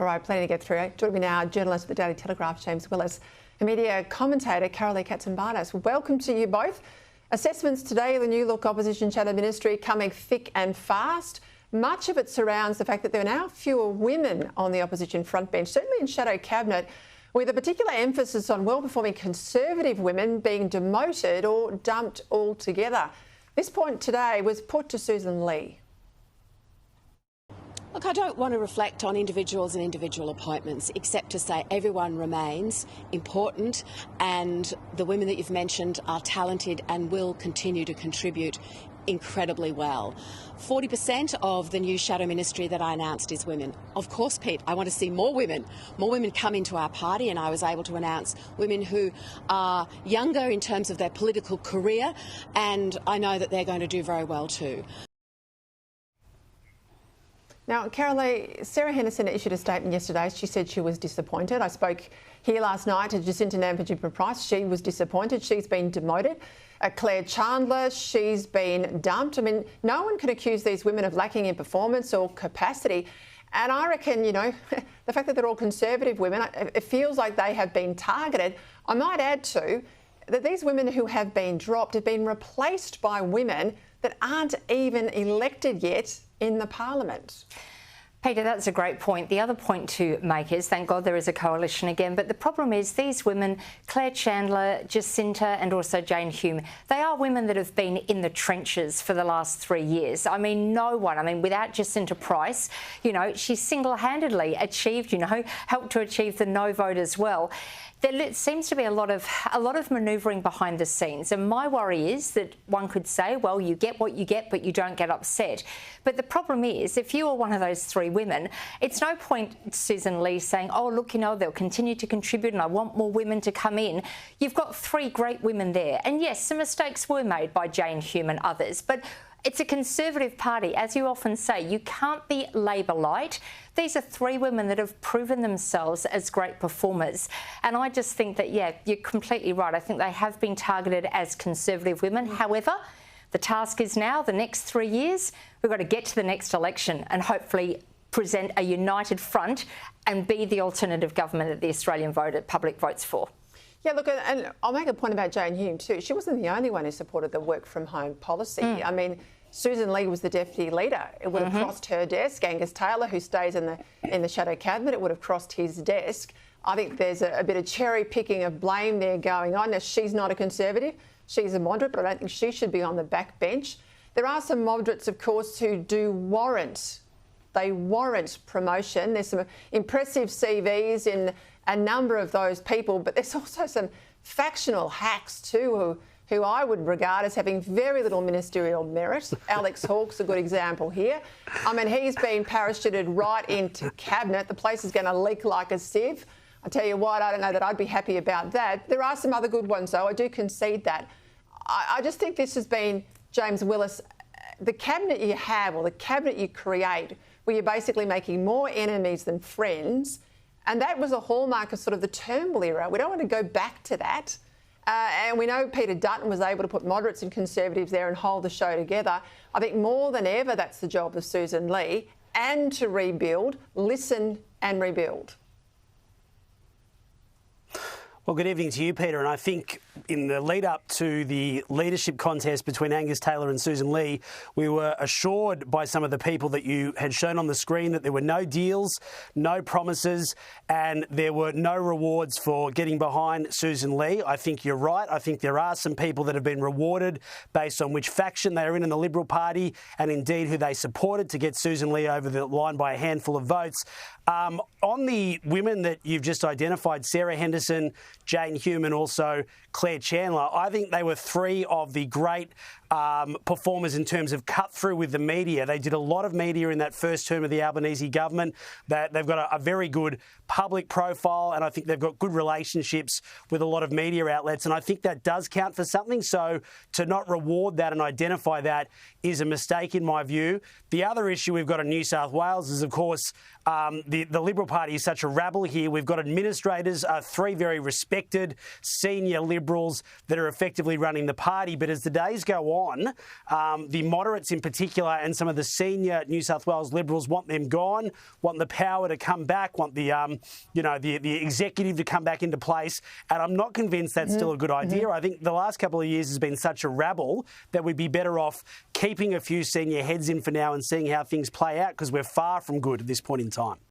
All right, plenty to get through. Joining me now, journalist at the Daily Telegraph, James Willis, and media commentator, Carolee Katsimbardas. Welcome to you both. Assessments today of the New Look opposition shadow ministry coming thick and fast. Much of it surrounds the fact that there are now fewer women on the opposition frontbench, certainly in shadow cabinet, with a particular emphasis on well-performing Conservative women being demoted or dumped altogether. This point today was put to Sussan Ley. Look, I don't want to reflect on individuals and individual appointments, except to say everyone remains important, and the women that you've mentioned are talented and will continue to contribute incredibly well. 40% of the new shadow ministry that I announced is women. Of course, Pete, I want to see more women come into our party, and I was able to announce women who are younger in terms of their political career, and I know that they're going to do very well too. Now, Carolee, Sarah Henderson issued a statement yesterday. She said she was disappointed. I spoke here last night to Jacinta Nampijinpa-Price. She was disappointed. She's been demoted. Claire Chandler, she's been dumped. I mean, no one can accuse these women of lacking in performance or capacity. And I reckon, you know, the fact that they're all Conservative women, it feels like they have been targeted. I might add too that these women who have been dropped have been replaced by women that aren't even elected yet in the parliament. Peter, that's a great point. The other point to make is, thank God there is a coalition again, but the problem is these women, Claire Chandler, Jacinta and also Jane Hume, they are women that have been in the trenches for the last 3 years. I mean, no one, without Jacinta Price, you know, she single-handedly achieved, helped to achieve the no vote as well. There seems to be a lot of manoeuvring behind the scenes, and my worry is that one could say, well, you get what you get, but you don't get upset. But the problem is, if you are one of those three women, it's no point Sussan Ley saying, oh, look, you know, they'll continue to contribute and I want more women to come in. You've got three great women there. And yes, some mistakes were made by Jane Hume and others, but it's a Conservative party. As you often say, you can't be Labor light. These are three women that have proven themselves as great performers. And I just think that, yeah, you're completely right. I think they have been targeted as Conservative women. However, the task is now, the next 3 years, we've got to get to the next election and hopefully present a united front and be the alternative government that the Australian public votes for. Yeah, look, and I'll make a point about Jane Hume too. She wasn't the only one who supported the work-from-home policy. I mean, Sussan Ley was the deputy leader. It would have crossed her desk. Angus Taylor, who stays in the shadow cabinet, it would have crossed his desk. I think there's a bit of cherry-picking of blame there going on. Now, she's not a Conservative. She's a moderate, but I don't think she should be on the back bench. There are some moderates, of course, who do warrant promotion. There's some impressive CVs in a number of those people, but there's also some factional hacks too who I would regard as having very little ministerial merit. Alex Hawke's a good example here. I mean, he's been parachuted right into cabinet. The place is going to leak like a sieve. I tell you what, I don't know that I'd be happy about that. There are some other good ones, though. I do concede that. I just think this has been, James Willis, the cabinet you have or the cabinet you create where you're basically making more enemies than friends. And that was a hallmark of sort of the Turnbull era. We don't want to go back to that. And we know Peter Dutton was able to put moderates and Conservatives there and hold the show together. I think more than ever that's the job of Sussan Ley, and to rebuild, listen and rebuild. Well, good evening to you, Peter. And I think in the lead up to the leadership contest between Angus Taylor and Sussan Ley, we were assured by some of the people that you had shown on the screen that there were no deals, no promises, and there were no rewards for getting behind Sussan Ley. I think you're right. I think there are some people that have been rewarded based on which faction they are in the Liberal Party and indeed who they supported to get Sussan Ley over the line by a handful of votes. On the women that you've just identified, Sarah Henderson, Jane Hume and also Claire Chandler, I think they were three of the great performers in terms of cut through with the media. They did a lot of media in that first term of the Albanese government. They've got a very good public profile, and I think they've got good relationships with a lot of media outlets, and I think that does count for something. So to not reward that and identify that is a mistake in my view. The other issue we've got in New South Wales is, of course, the Liberal Party is such a rabble here. We've got administrators, three very respected senior Liberals that are effectively running the party. But as the days go gone. The moderates in particular and some of the senior New South Wales Liberals want them gone, want the power to come back, want the the executive to come back into place. And I'm not convinced that's still a good idea. I think the last couple of years has been such a rabble that we'd be better off keeping a few senior heads in for now and seeing how things play out, because we're far from good at this point in time.